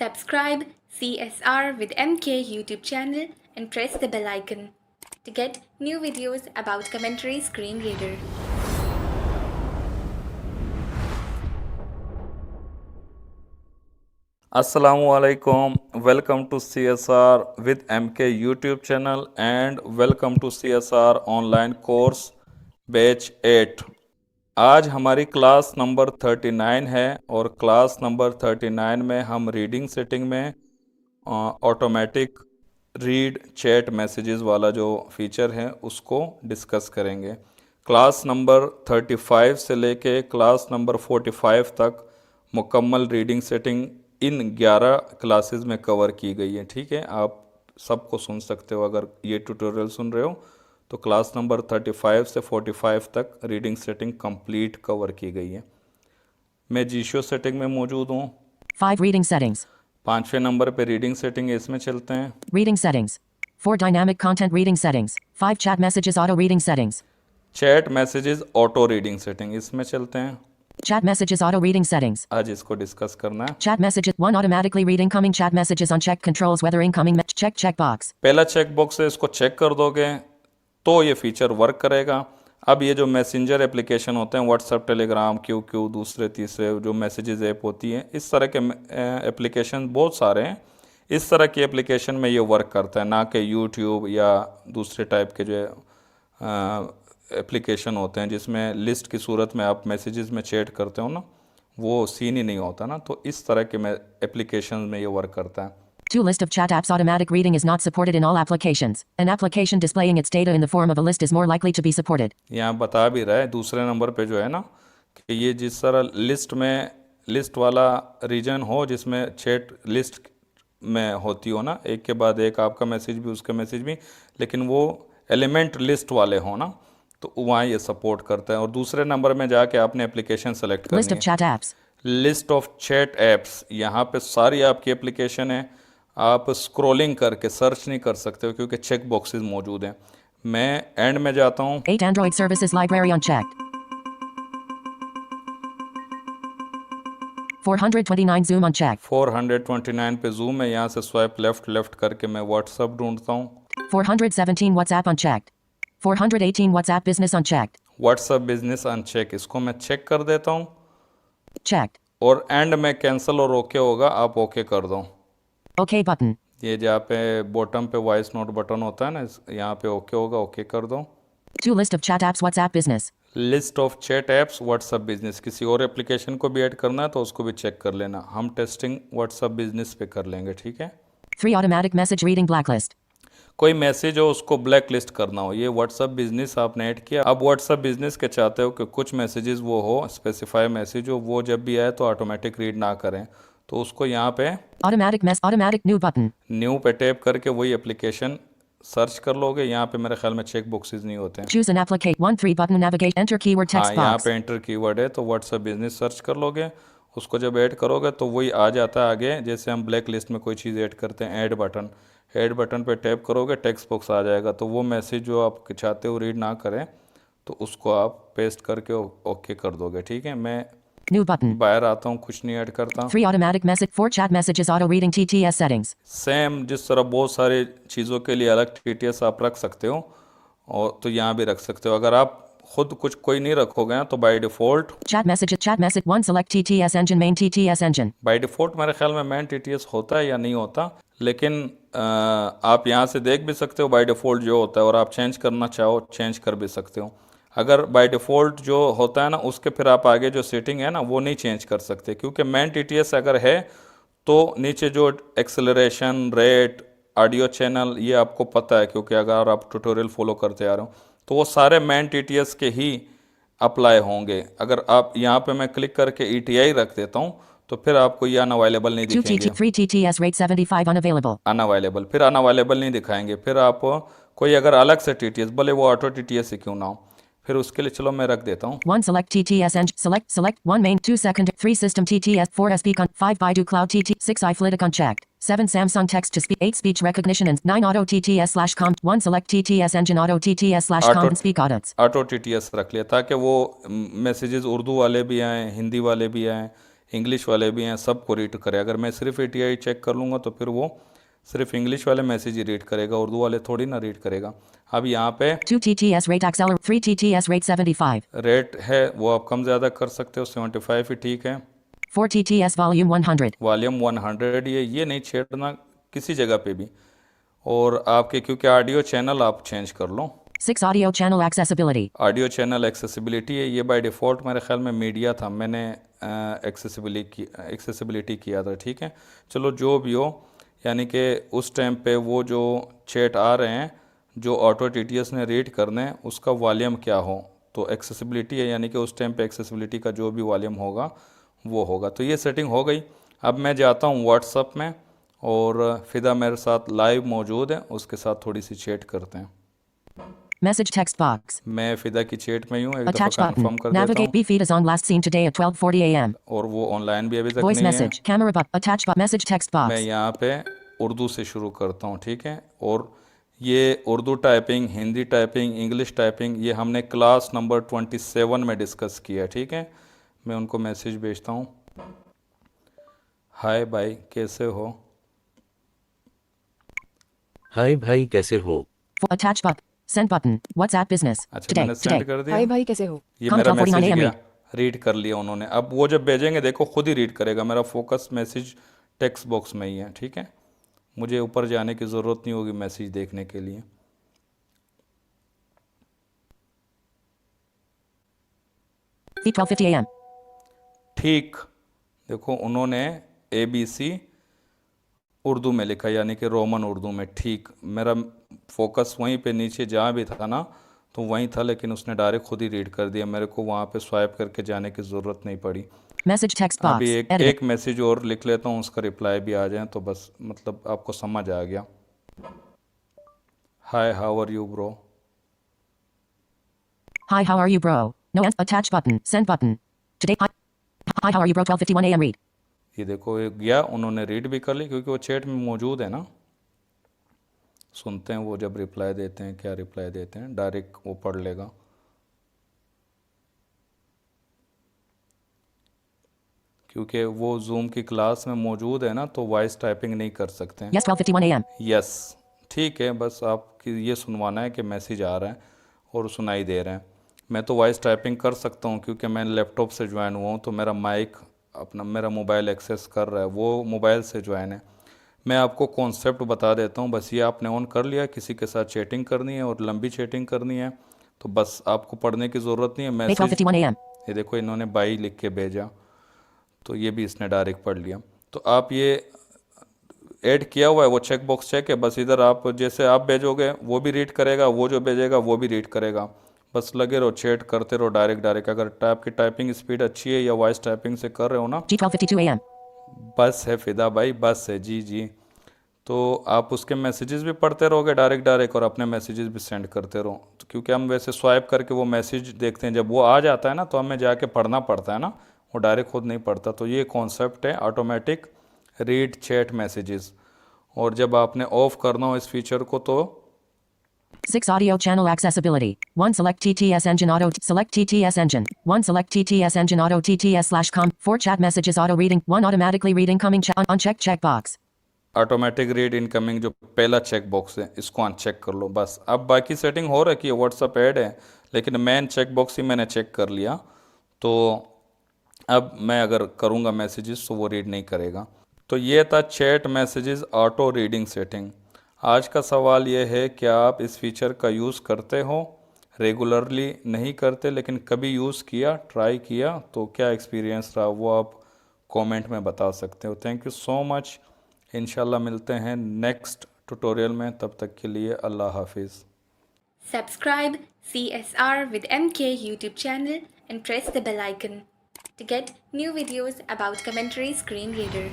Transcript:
Subscribe CSR with MK YouTube channel and press the bell icon to get new videos about Commentary Screen Reader. Assalamualaikum. Welcome to CSR with MK YouTube channel and welcome to CSR online course batch 8। आज हमारी class number 39 है और class number 39 में हम reading setting में automatic read chat messages वाला जो feature है उसको डिस्कस करेंगे। क्लास नंबर 35 से लेके क्लास नंबर 45 तक मुकम्मल रीडिंग सेटिंग इन 11 क्लासेस में कवर की गई है। ठीक है, आप सबको सुन सकते हो। अगर ये ट्यूटोरियल सुन रहे हो तो क्लास नंबर 35 से 45 तक रीडिंग सेटिंग कंप्लीट कवर की गई है। मैं जीशो सेटिंग में मौजूद हूँ। 5 reading settings. 5वें नंबर पे रीडिंग सेटिंग है, इसमें चलते हैं। Reading settings. 4 dynamic content reading settings. 5 chat messages auto reading settings. Chat messages auto reading setting, इसमें चलते हैं। Chat messages auto reading settings. आज इसको डिस्कस करना है। Chat messages 1 automatically read incoming chat messages on check controls whether incoming checkbox. पहला check box है, इसको चेक कर दोगे तो ये फीचर वर्क करेगा। अब ये जो मैसेंजर एप्लीकेशन होते हैं व्हाट्सएप, टेलीग्राम, क्यू, दूसरे तीसरे जो मैसेजेस ऐप होती हैं, इस तरह के एप्लीकेशन बहुत सारे हैं। इस तरह की एप्लीकेशन में ये वर्क करता है, ना कि यूट्यूब या दूसरे टाइप के जो एप्लीकेशन होते हैं जिसमें लिस्ट की सूरत में आप मैसेजेस में चैट करते हो ना, वो सीन ही नहीं होता ना। तो इस तरह के एप्लीकेशन में ये वर्क करता है। To list of chat apps automatic reading is not supported in all applications. An application displaying its data in the form of a list is more likely to be supported. यहाँ बता भी रहा है दूसरे number पे जो है ना कि ये जिस तरह लिस्ट वाला रीजन हो जिसमें चैट लिस्ट में होती हो ना, एक के बाद एक आपका मैसेज भी उसका मैसेज भी, लेकिन वो एलिमेंट लिस्ट वाले हो ना, तो वहाँ ये सपोर्ट करता है। और दूसरे नंबर में जाके आपने एप्लीकेशन सेलेक्ट करनी List of chat apps. List of chat apps, यहाँ पे सारी आपकी एप्लीकेशन है। आप स्क्रॉलिंग करके सर्च नहीं कर सकते हो क्योंकि चेक बॉक्सेस मौजूद हैं। मैं एंड में जाता हूँ। 8 Android services library unchecked. 429 Zoom unchecked. 429 पे जूम है, यहाँ से स्वाइप लेफ्ट करके मैं व्हाट्सएप ढूंढता हूँ। 417 WhatsApp unchecked. 418 WhatsApp business unchecked. WhatsApp business uncheck, इसको मैं चेक कर देता हूँ Checked. और एंड में कैंसिल और ओके होगा, आप ओके कर दो। OK button. ये जहाँ पे बॉटम पे वॉइस नोट बटन होता है ना, यहाँ पे ओके होगा, ओके कर दो। To list of chat apps WhatsApp business. List of chat apps WhatsApp business, किसी और एप्लीकेशन को भी ऐड करना है तो उसको भी चेक कर लेना। हम टेस्टिंग व्हाट्सएप बिजनेस पे कर लेंगे, ठीक है। 3 automatic message reading blacklist. कोई मैसेज हो उसको ब्लैक लिस्ट करना हो, ये व्हाट्सएप बिजनेस आपने ऐड किया। अब व्हाट्सएप बिजनेस के चाहते हो कि कुछ मैसेजेस वो हो स्पेसिफाई मैसेज हो, वो जब भी आए तो ऑटोमेटिक रीड ना करें, तो उसको यहाँ पे Automatic new button. न्यू पे टैप करके वही एप्लीकेशन सर्च कर लोगे। यहाँ पे मेरे ख्याल में चेक बॉक्सेस नहीं होते हैं। Choose an applicate 1 3 button navigate enter keyword हाँ, text यहाँ box. पे एंटर कीवर्ड है तो व्हाट्सएप बिजनेस सर्च कर लोगे। उसको जब ऐड करोगे तो वही आ जाता है आगे, जैसे हम ब्लैक लिस्ट में कोई चीज़ ऐड करते हैं, ऐड बटन पे टैप करोगे टेक्स्ट बॉक्स आ जाएगा। तो वो मैसेज जो आप चाहते हो रीड ना करें तो उसको आप पेस्ट करके ओके कर दोगे, ठीक है। मैं New button. बाहर आता हूँ, कुछ नहीं ऐड करता। 3 automatic message 4 chat messages auto reading TTS settings. Same जिस तरह बहुत सारी चीज़ों के लिए अलग TTS आप रख सकते हो और तो यहाँ भी रख सकते हो। अगर आप खुद कुछ कोई नहीं रखोगे ना तो by default Chat message 1 select TTS engine main TTS engine. By default मेरे ख्याल में मैन TTS होता है या नहीं होता, लेकिन आप यहाँ से देख भी सकते हो बाय डिफ़ॉल्ट जो होता है, और आप चेंज करना चाहो चेंज कर भी सकते हो। अगर बाय डिफ़ॉल्ट जो होता है ना उसके फिर आप आगे जो सेटिंग है ना वो नहीं चेंज कर सकते, क्योंकि मैन TTS अगर है तो नीचे जो एक्सेलरेशन रेट ऑडियो चैनल ये आपको पता है, क्योंकि अगर आप ट्यूटोरियल फॉलो करते आ रहे हो तो वो सारे मैन TTS के ही अप्लाई होंगे। अगर आप यहाँ पे मैं क्लिक करके ETI रख देता हूँ तो फिर आपको ये अनअवेलेबल नहीं 2 दिखेंगे। 3 TTS rate 75 unavailable. अनअवेलेबल नहीं दिखाएंगे। फिर आप कोई अगर अलग से TTS, भले वो ऑटो TTS ही क्यों ना हो, फिर उसके लिए चलो मैं रख देता हूँ। 1 select TTS engine select 1 main 2 second 3 system TTS 4 SP 5 Baidu cloud TT 6 iFlytic unchecked 7 Samsung text to speak 8 speech recognition and 9 auto TTS/com 1 select TTS engine auto TTS/com and speak audits. Auto TTS रख लिया ताकि वो messages Urdu वाले भी आएँ, हिंदी वाले भी आएँ, इंग्लिश वाले भी हैं, सबको रीड करे। अगर मैं सिर्फ ATI चेक कर लूँगा तो फिर वो सिर्फ इंग्लिश वाले मैसेज ही रीड करेगा, उर्दू वाले थोड़ी ना रीड करेगा। अब यहाँ पे 2 TTS rate accelerate 3 TTS rate 75 rate है वो आप कम ज़्यादा कर सकते हो, 75 ही ठीक है। 4 TTS volume 100 वॉल्यूम 100 ये नहीं छेड़ना किसी जगह पे भी। और आपके क्योंकि ऑडियो चैनल आप चेंज कर लो। 6 audio channel accessibility audio channel accessibility है, ये बाय डिफ़ॉल्ट मेरे ख्याल में मीडिया था, मैंने एक्सेसिबिलिटी किया था, ठीक है। चलो जो भी हो, यानी कि उस टाइम पे वो जो चैट आ रहे हैं जो ऑटो TTS ने रीड करने हैं उसका वॉल्यूम क्या हो, तो एक्सेसिबिलिटी है, यानी कि उस टाइम पे एक्सेसिबिलिटी का जो भी वॉल्यूम होगा वो होगा। तो ये सेटिंग हो गई। अब मैं जाता हूँ व्हाट्सअप में और फ़िदा मेरे साथ लाइव मौजूद है, उसके साथ थोड़ी सी चैट करते हैं। message text box मैं फ़िदा की चैट में हूँ, एक दफ़ा attach button कंफर्म कर देता navigate हूँ। B feed is on last seen today at 12:40 a.m. और वो ऑनलाइन भी अभी तक voice नहीं है। message camera but attach but message text मैं box यहाँ पे उर्दू से शुरू करता हूँ, ठीक है। और ये Urdu typing, Hindi typing, English typing ये हमने क्लास नंबर 27 में डिस्कस किया है, ठीक है। मैं उनको मैसेज भेजता हूँ, हाय भाई कैसे हो। हाय भाई कैसे हो। for attach but send button WhatsApp business अच्छा today मैंने सेंड कर दिया। हाय भाई कैसे हो। ये Come मेरा 12:49 मैसेज AM गया, read रीड कर लिया उन्होंने। अब वो जब भेजेंगे देखो खुद ही रीड करेगा, मेरा फोकस मैसेज टेक्स्ट बॉक्स में ही है, ठीक है। मुझे ऊपर जाने की ज़रूरत नहीं होगी मैसेज देखने के लिए। feed 12:50 a.m. ठीक, देखो उन्होंने ABC उर्दू में लिखा, यानी कि रोमन उर्दू में। ठीक, मेरा फोकस वहीं पे नीचे जहाँ भी था ना तो वहीं था, लेकिन उसने डायरेक्ट खुद ही रीड कर दिया, मेरे को वहाँ पे स्वाइप करके जाने की ज़रूरत नहीं पड़ी। message text अभी box एक edit एक मैसेज और लिख लेता हूँ, उसका रिप्लाई भी आ जाए तो बस मतलब आपको समझ आ गया। Hi how are you bro. hi how are you bro no attach button send button today hi how are you bro 12:51 a.m. read ये देखो ये गया, उन्होंने रीड भी कर ली क्योंकि वो चैट में मौजूद है ना। सुनते हैं वो जब रिप्लाई देते हैं, क्या रिप्लाई देते हैं, डायरेक्ट वो पढ़ लेगा। क्योंकि वो जूम की क्लास में मौजूद है ना तो वॉइस टाइपिंग नहीं कर सकते हैं। yes 12:51 a.m. यस ठीक है, बस आपकी ये सुनवाना है कि मैसेज आ रहा है और सुनाई दे रहे हैं। मैं तो वॉइस टाइपिंग कर सकता हूँ क्योंकि मैं लैपटॉप से ज्वाइन हुआ हूँ, तो मेरा माइक अपना मेरा मोबाइल एक्सेस कर रहा है, वो मोबाइल से ज्वाइन है। मैं आपको कॉन्सेप्ट बता देता हूँ, बस ये आपने ऑन कर लिया, किसी के साथ चैटिंग करनी है और लंबी चैटिंग करनी है तो बस आपको पढ़ने की ज़रूरत नहीं है। May message 12:51 a.m. ये देखो इन्होंने बाई लिख के भेजा तो ये भी इसने डायरेक्ट पढ़ लिया। तो आप ये ऐड किया हुआ है, वो चेक बॉक्स चेक है, बस इधर आप जैसे आप भेजोगे वो भी रीड करेगा, वो जो भेजेगा वो भी रीड करेगा। बस लगे रहो, चैट करते रहो डायरेक्ट। अगर आपकी टाइपिंग स्पीड अच्छी है या वॉइस टाइपिंग से कर रहे हो ना, G 12:52 a.m. बस है फ़िदा भाई, बस है जी जी। तो आप उसके मैसेजेस भी पढ़ते रहोगे डायरेक्ट और अपने मैसेजेस भी सेंड करते रहो। तो क्योंकि हम वैसे स्वाइप करके वो मैसेज देखते हैं, जब वो आ जाता है ना तो हमें जाके पढ़ना पड़ता है ना, वो डायरेक्ट खुद नहीं पढ़ता। तो ये कॉन्सेप्ट है ऑटोमेटिक रीड चैट मैसेजेस। और जब आपने ऑफ करना हो इस फीचर को तो 6 audio channel accessibility 1 select TTS engine auto select TTS engine 1 select TTS engine auto TTS/com 4 chat messages auto reading 1 automatically read incoming chat unchecked checkbox automatic read incoming जो पहला चेक बॉक्स है इसको uncheck कर लो बस। अब बाकी setting हो रखी है, व्हाट्सअप ऐड है, लेकिन मेन चेक बॉक्स ही मैंने चेक कर लिया। तो अब मैं अगर करूँगा मैसेजेस तो वो रीड नहीं करेगा। तो ये था chat messages auto reading setting. आज का सवाल ये है, क्या आप इस फीचर का यूज़ करते हो? रेगुलरली नहीं करते लेकिन कभी यूज़ किया, ट्राई किया, तो क्या एक्सपीरियंस रहा वो आप कमेंट में बता सकते हो। Thank you so much. इंशाल्लाह मिलते हैं नेक्स्ट ट्यूटोरियल में, तब तक के लिए अल्लाह हाफिज़। Subscribe CSR with MK YouTube channel and press the bell icon to get new videos about Commentary Screen Reader.